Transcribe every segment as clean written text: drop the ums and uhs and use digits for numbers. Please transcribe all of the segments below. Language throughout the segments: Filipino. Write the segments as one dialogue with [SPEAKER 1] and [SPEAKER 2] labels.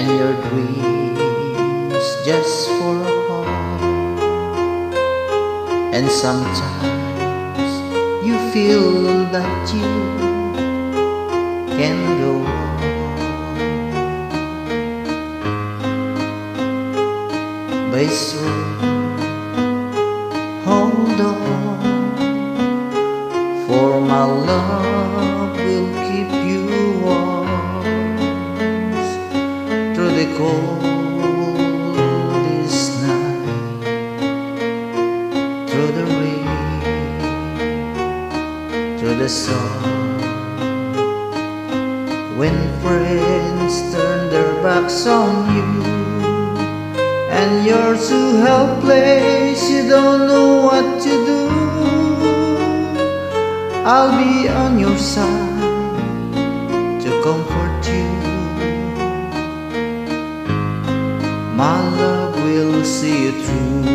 [SPEAKER 1] and your dreams just for a call. And sometimes you feel that you can go on. But it's true, hold on, for my love will keep you warm through the coldest night, through the rain, through the sun. When friends turn their backs on you and you're too helpless, you don't know what to do, I'll be on your side to comfort you. My love will see you through.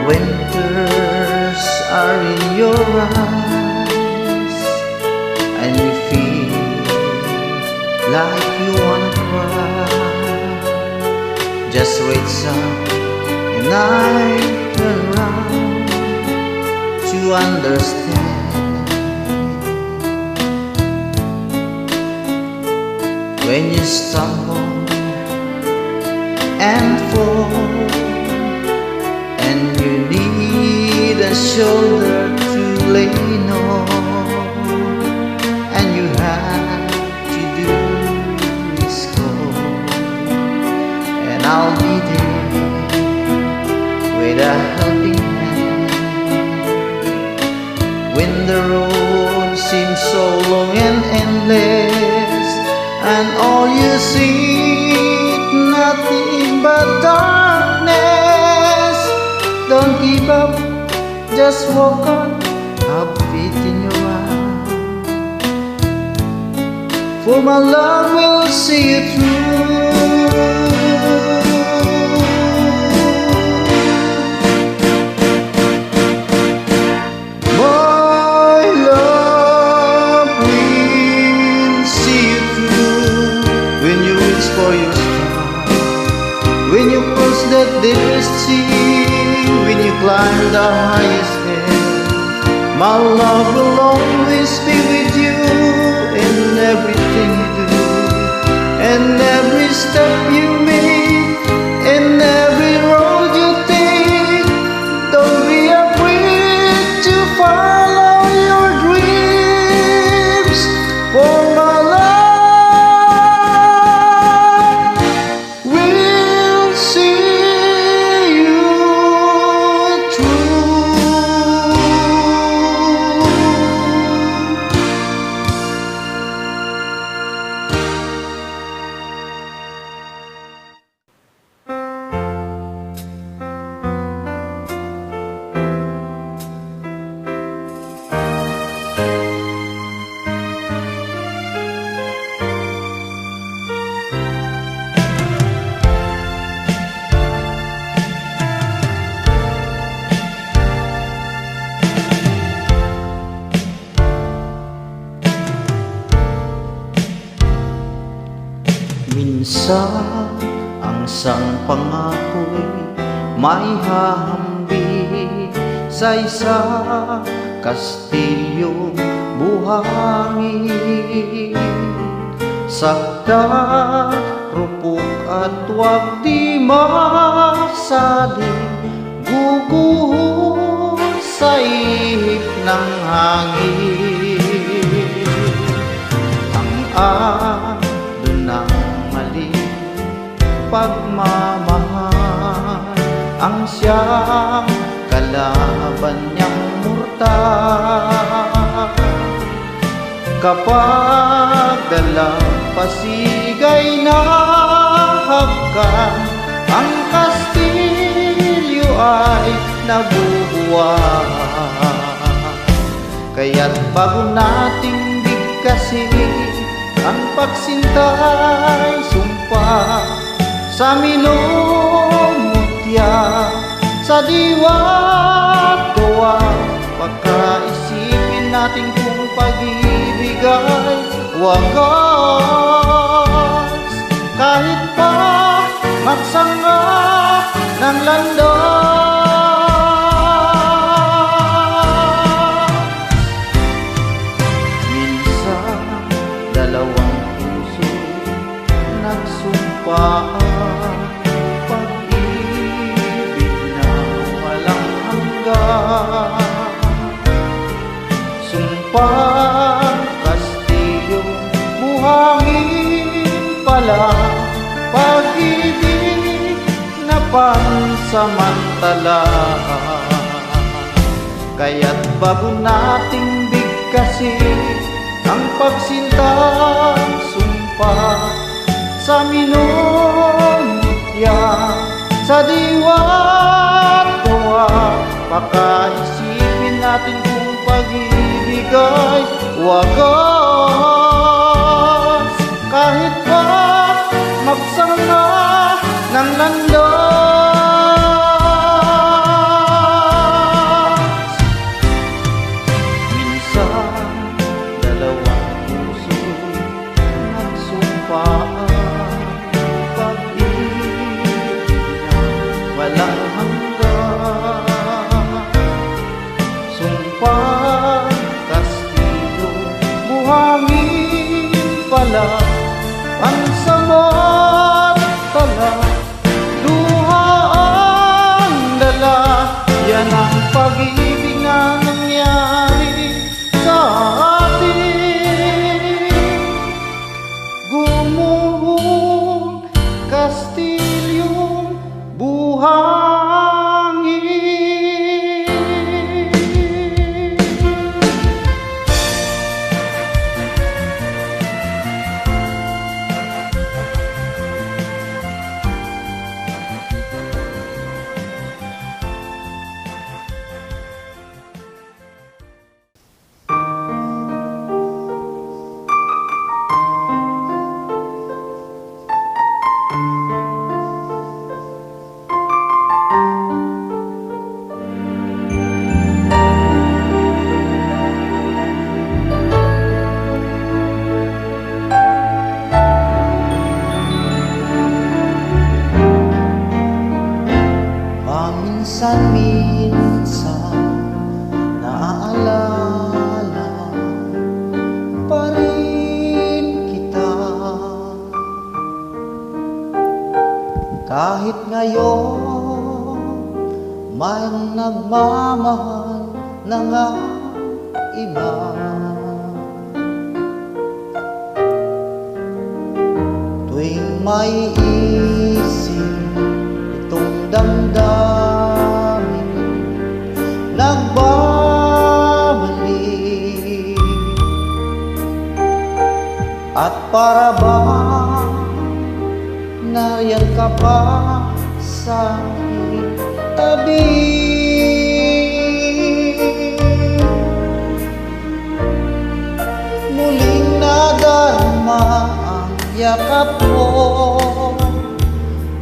[SPEAKER 1] When tears are in your eyes and you feel like you wanna cry, just reach out and I turn around to understand. When you stumble and fall and you need a shoulder to lean on, and you have to do is call, and I'll be there with a helping hand. When the road seems so long and endless, and all you see nothing but darkness, don't give up, just walk on, have faith in your eyes, for my love will see you through. For your star, when you cross that deepest sea, when you climb the highest hill, my love will always be with you in everything you do, and every step you make, and every road you take. Don't be afraid to follow your dreams, for my love minsan ang isang pangako'y may hahambing sa isang kastilyong buhangin. Sakta, rupok at wag di masaling guguho sa ihip ng hangin. Ang pagmamahal ang siyang kalaban niyang murtal. Kapag dalampasigay na hagkan, ang kastilyo ay nabubuhay. Kaya't bago nating bigkasin ang pagsintay, sumpa sa minumutya, sa diwa't gawa, pagkaisipin natin kung pag-ibig pag-ibig ay wagas. Kahit pa magsanga ng landas, minsan dalawang puso nagsumpaan, pag-ibig na walang hanggan. Sumpang Kastilyo, buhangin pala, pag-ibig na pansamantala. Kaya't bago nating bigkasin ang pagsintang sumpa sa minumutya, sa diwa't gawa, pakaisipin natin kung pag-ibig ay wagas. Kahit pa magsanga ng landas, minsan dalawang puso nagsumpaan, pag-ibig na walang hanggan. Sumpang Kastilyo, buhangin pala, pansamantala, luha ang dala. Yan ang pag-ibig na nangyari sa atin. Gumuhong Kastilyong buhangin. Minsan naaalala pa rin kita, kahit ngayon may nagmamahal na nga iba. Tuwing may isip itong damdamin, nagbabalik, at para bang nariyan ka pa sa aking tabi. Muling nadarama ang yakap mo,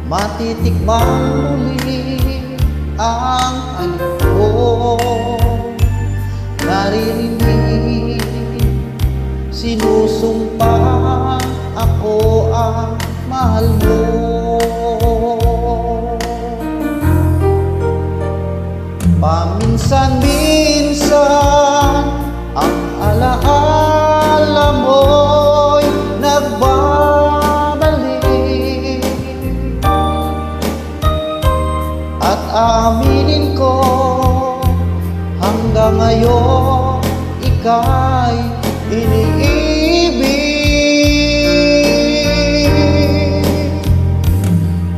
[SPEAKER 1] matitikman muli ang halik ko. Naririnig, sinusumpa ako ang mahal mo. Paminsan-minsan ang alaala mo'y nagbabalik, at aaminin ko hanggang ngayon ika'y iniibig.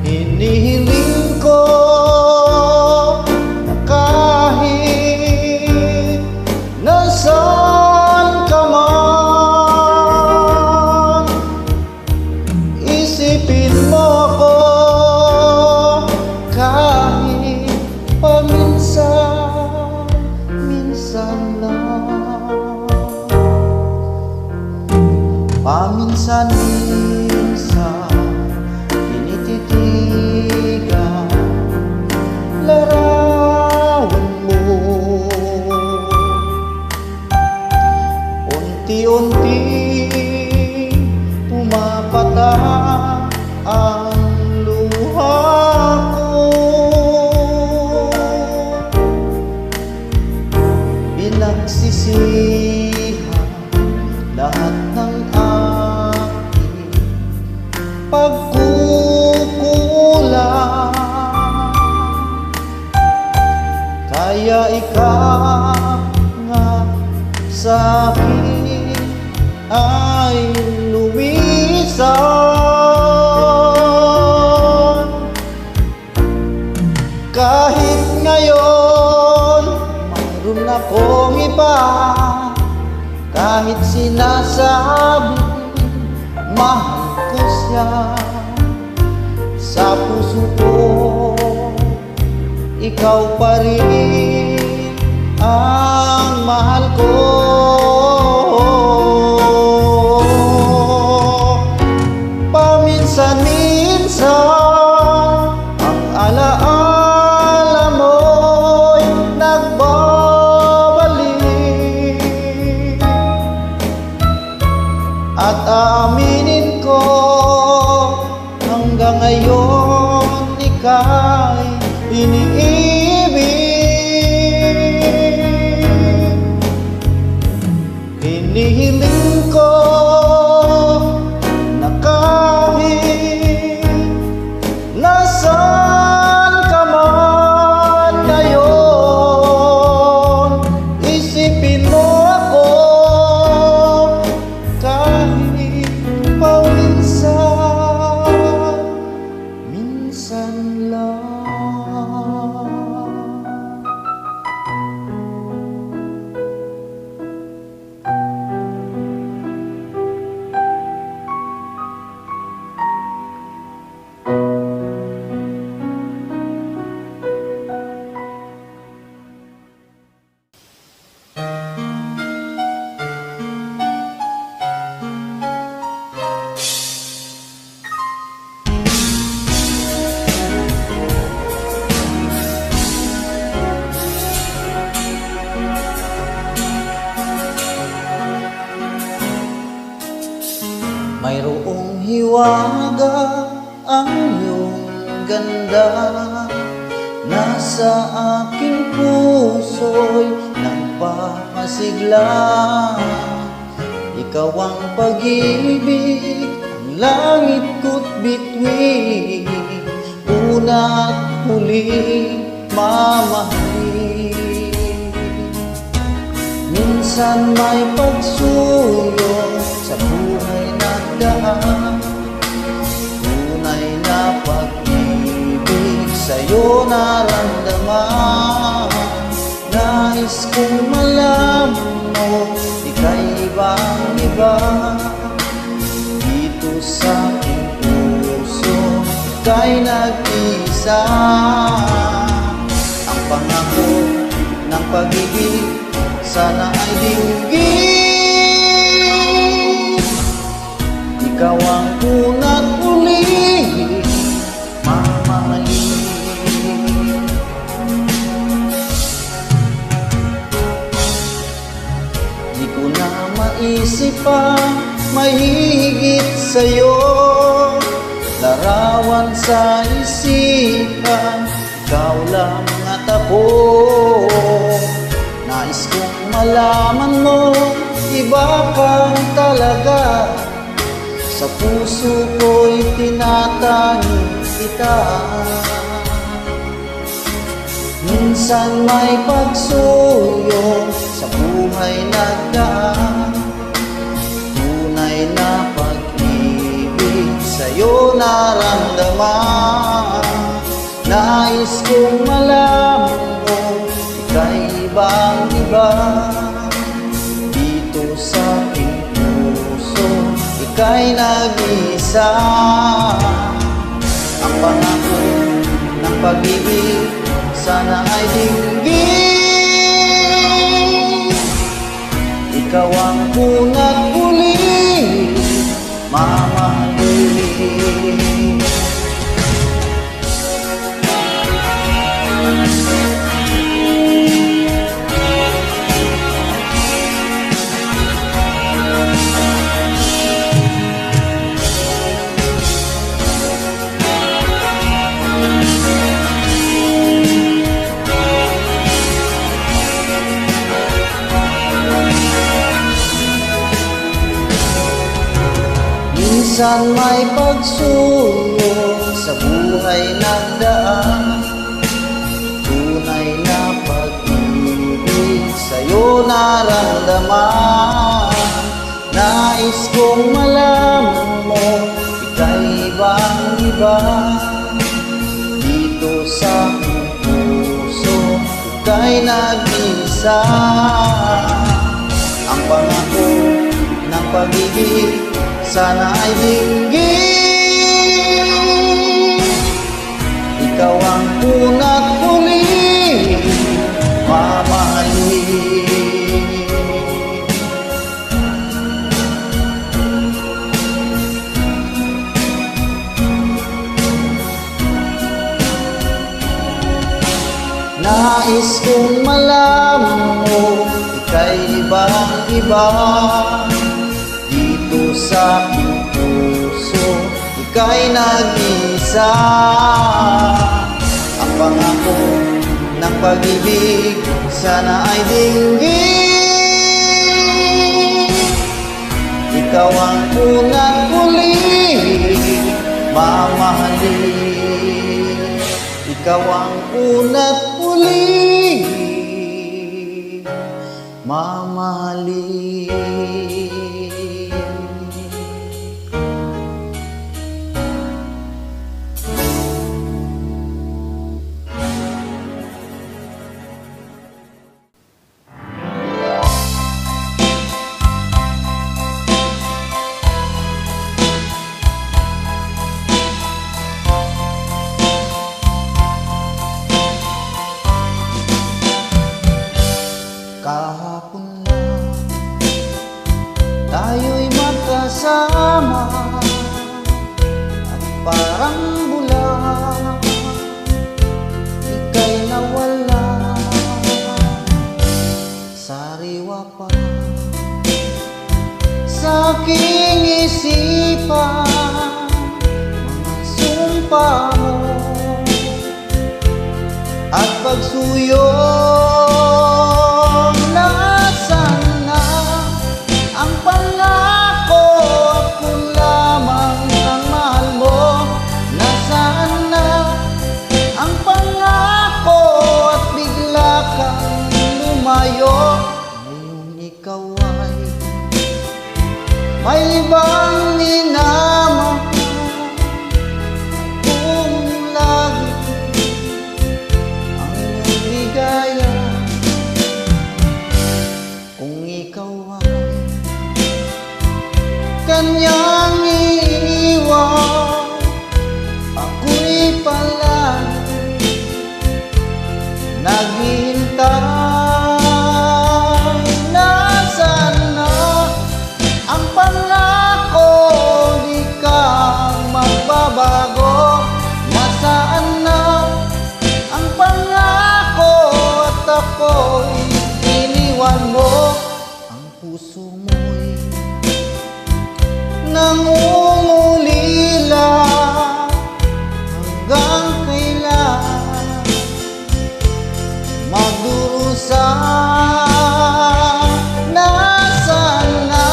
[SPEAKER 1] Hinihiling ko na kahit nasaan ka man, isipin mo ako kahit paminsan-minsan lang. Paminsan-minsan tinititigan larawan mo, unti unti-unting pumapata ang luha ko. Pinagsisihan lahat ng aking pagkukulang, kaya ikaw nga sa akin ay lumisan. Kahit ngayon mayroon akong iba, kahit sinasabi mahal ko siya, sa puso ko ikaw pa rin ang mahal ko. Paminsan-minsan ang alaala mo'y nagbabalik, at aminin ko hanggang ngayon ika'y iniibig. Hinihiling ko na kahit nasaan ka man ngayon, isipin mo ako kahit paminsan, minsan lang. Mayroong hiwaga ang iyong ganda, nasa aking puso'y nagpapasigla. Ikaw ang pag-ibig, ang langit ko't bituin, una't huli mamahalin. Minsan may pagsulong sa buhay nagdaan, tunay na pag-ibig sa'yo naramdaman. Nais kong malaman mo, ika'y ibang-iba. Dito sa aking puso, ika'y nag-isa. Ang pangako ng pag-ibig sana ay dinggin. Ikaw ang una't huli mamahalin. Di ko na maisip pa mahigit sa'yo, larawan sa isipan, ikaw lang at ako. Nais kong malaman mo, iba kang talaga. Sa puso ko'y tinatahi kita. Minsan may pagsulong sa buhay nagdaan, tunay na pag-ibig sa'yo naramdaman. Nais kong malaman mo, ika'y ibang-iba. Dito sa aking puso, ika'y nag-isa. Ang pangako ng pag-ibig sana ay dinggin. Ikaw ang una't huli mamahalin. minsan may pagsulong sa buhay nagdaan. Tunay na pag-ibig sa'yo naramdaman. Nais kong malaman mo, ika'y ibang-iba. Dito sa aking puso, ika'y nag-isa. Ang pangako ng pag-ibig sana ay dinggin. Ikaw ang una't huli, mamahalin. Nais kong malaman mo, ika'y ibang-iba. Dito sa aking puso, ika'y nag-isa. Ang pangako ng pag-ibig sana ay dinggin. Ikaw ang una't huli, mamahalin. Ikaw ang una't huli, mamahalin. Kahapon lang tayo'y magkasama, at parang bulan ika'y nawala. Sariwa pa sa aking isipan mga sumpa mo at pagsuyo. Ngayon ikaw ay may ibang minamahal. Kung lagi ang iyong ligaya, kung ikaw ay kanyang iiwan, ako'y palagi naghihintay. Nasaan na ang pangako at ako'y iniwan mo? Ang puso mo'y nangungulila. Hanggang kailan magdurusa? Nasaan na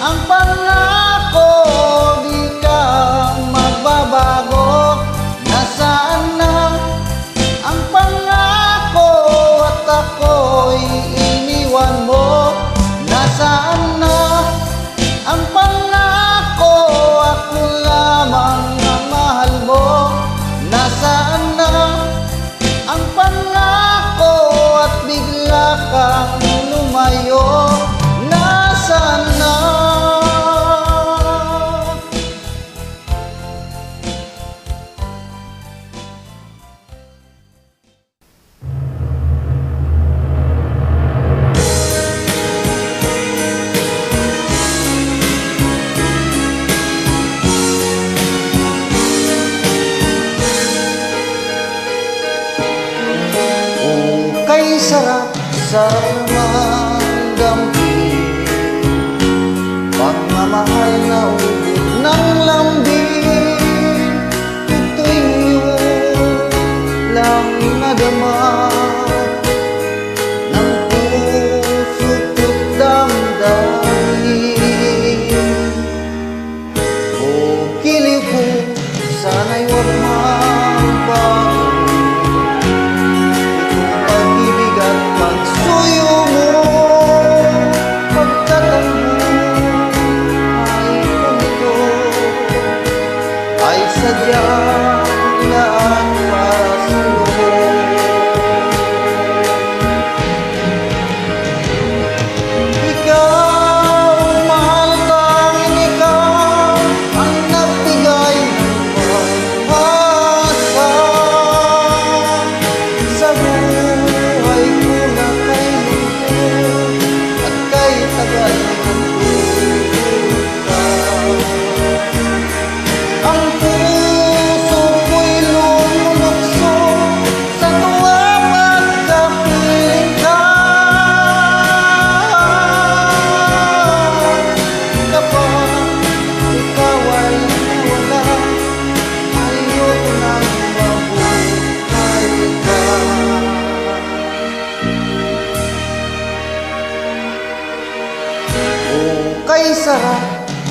[SPEAKER 1] ang pangako? Di ka magbabago. Nasaan na ang pangako at ako'y iniwan mo? Nasaan na ang pangako, ako lamang ang mahal mo? Nasaan na ang pangako at bigla kang lumayo? Nasaan na? Kay sarap sa damdamin, pagmamahal na ubod ng lambing. Ito'y ngayon lang nadama ng puso't damdamin.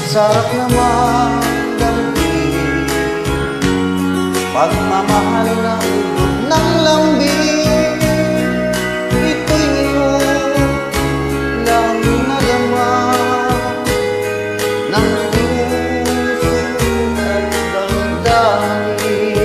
[SPEAKER 1] sarap naman damhin, pagmamahal na ugot ng lambing. Ito'y ngayon lang nadama ng puso at damdamin.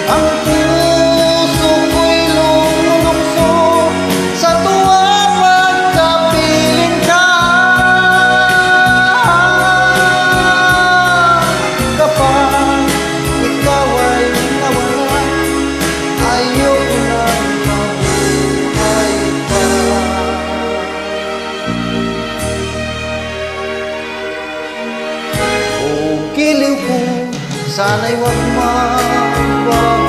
[SPEAKER 1] Ang puso ko'y lumulukso sa tuwa pagkapiling ka. Kapag ikaw ay nawala, ayoko nang mabuhay pa. O giliw ko, sana'y huwag magbago itong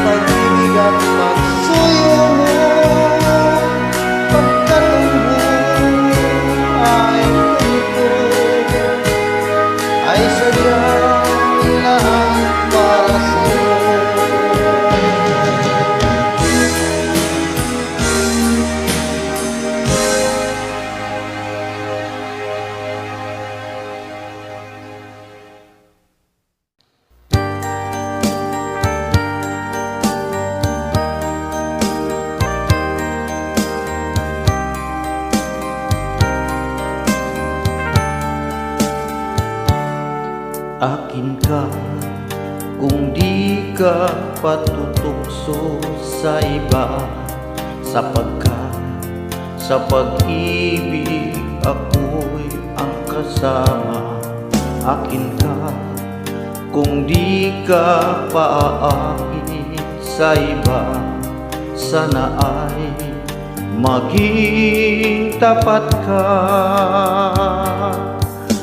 [SPEAKER 1] pag-ibig at pagsuyo mo. Pagkat ang buhay ganito ay sadyang lahat para sa'yo. Akin ka kung di ka patutukso sa iba, sapagkat sa pag-ibig ako'y ang kasama. Akin ka kung di ka paaakin sa iba, sana ay maging tapat ka.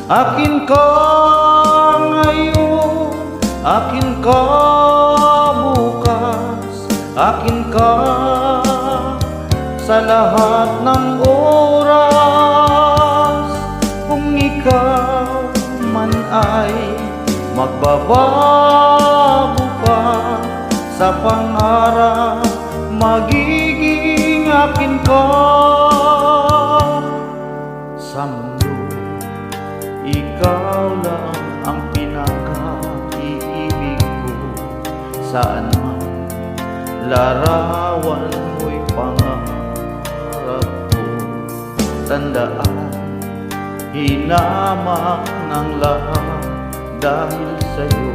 [SPEAKER 1] Akin ka ngayon, akin ka bukas, akin ka sa lahat ng oras. Kung ikaw man ay magbabago pa sa pangarap, magiging akin ka. Sa mundo, ikaw lang ang pinaka-iibig ko. Saan man larawan mo'y pangarap ko. Tandaan, hinamak ng lahat dahil sa'yo.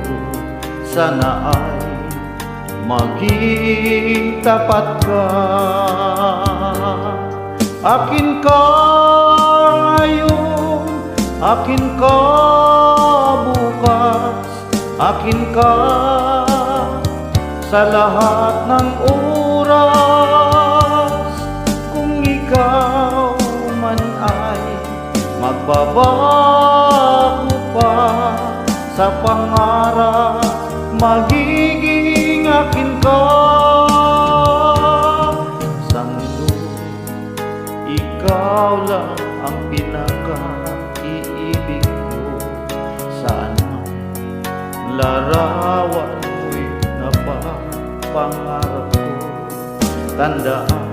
[SPEAKER 1] Sana ay maging tapat ka. Akin ka ngayon, akin ka bukas, akin ka sa lahat ng oras. Kung ikaw man ay magbabago pa sa pangarap, magiging akin ka. Sa mundo, ikaw lang ang pinaka-iibig ko. Saan man larawan mo'y napapangarap ko. Tandaan,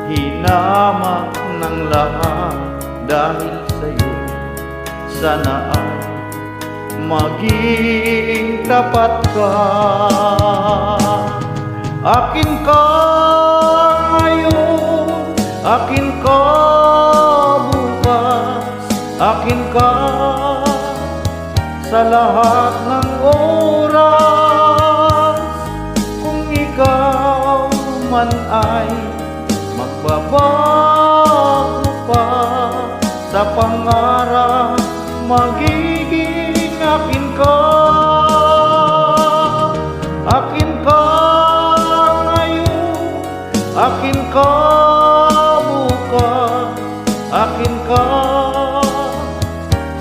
[SPEAKER 1] hinamak ng lahat dahil sa'yo. Sana ay maging tapat ka. Akin ka ngayon, akin ka bukas, akin ka sa lahat ng oras. Kung ikaw man ay magbabago pangarap magiging akin ka. Akin ka ngayon, akin ka bukas, akin ka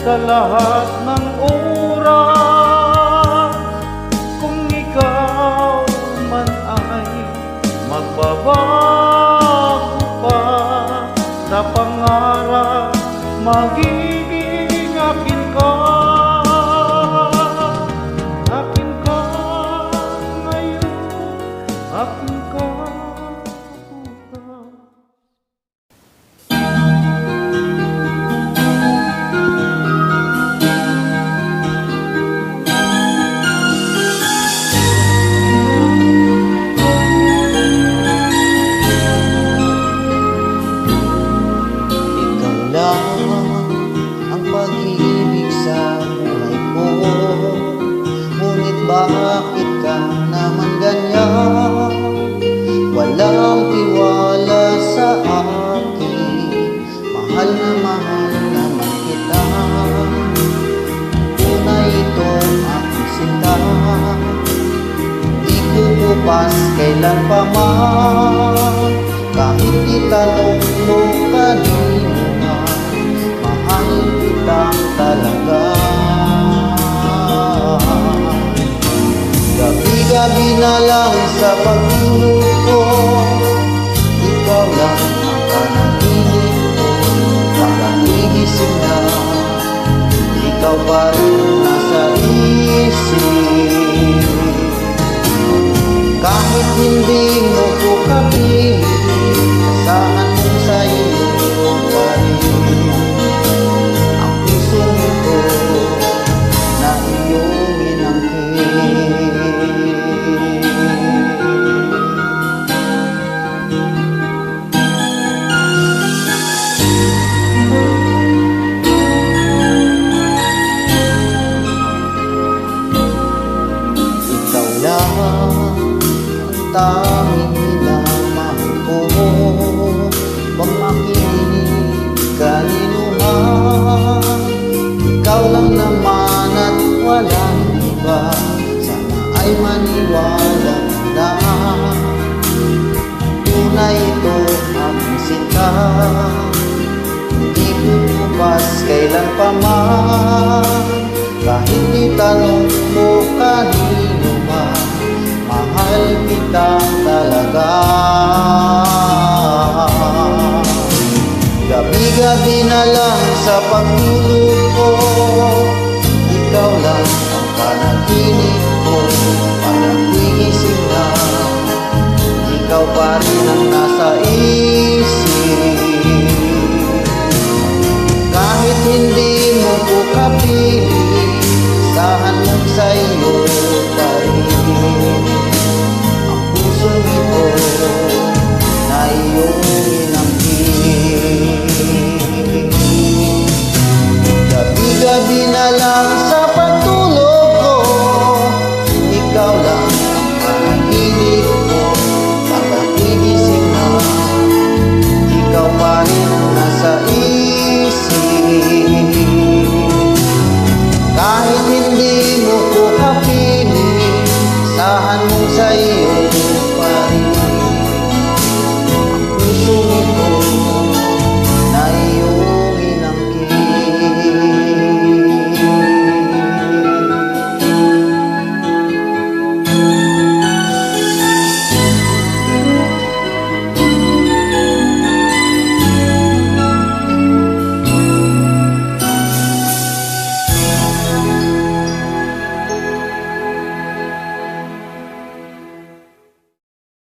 [SPEAKER 1] sa lahat ng oras. Kung ikaw man ay magbabago pa sa pangarap, magiging akin ka. Akin ka ngayon, akin ka bukas.
[SPEAKER 2] Ang pag-ibig sa buhay ko, ngunit bakit ka naman ganyan? Walang tiwala sa akin, mahal naman kita. Tunay itong aking sinta, di ko bukas kailan pa man. Kahit itanong mo kanino na, mahal kitang talaga. Gabi-gabi na lang sa pagtulog ko, ikaw lang ang panaginip ko. Pagkagigising na, ikaw pa rin nasa isip. Kahit hindi mo ko kapiling, asahan mong sa iyo pa rin ang pusong ito na iyong inangkin. Ikaw lang ang tanging minamahal ko. Huwag makinig kanino man, ikaw lang naman at walang iba. Sana ay maniwala na tunay ito aking sinta, hindi bubukas kailan pa man. Kahit itanong mo kanino man, mahal kita talaga. Gabi-gabi na lang sa pagtulog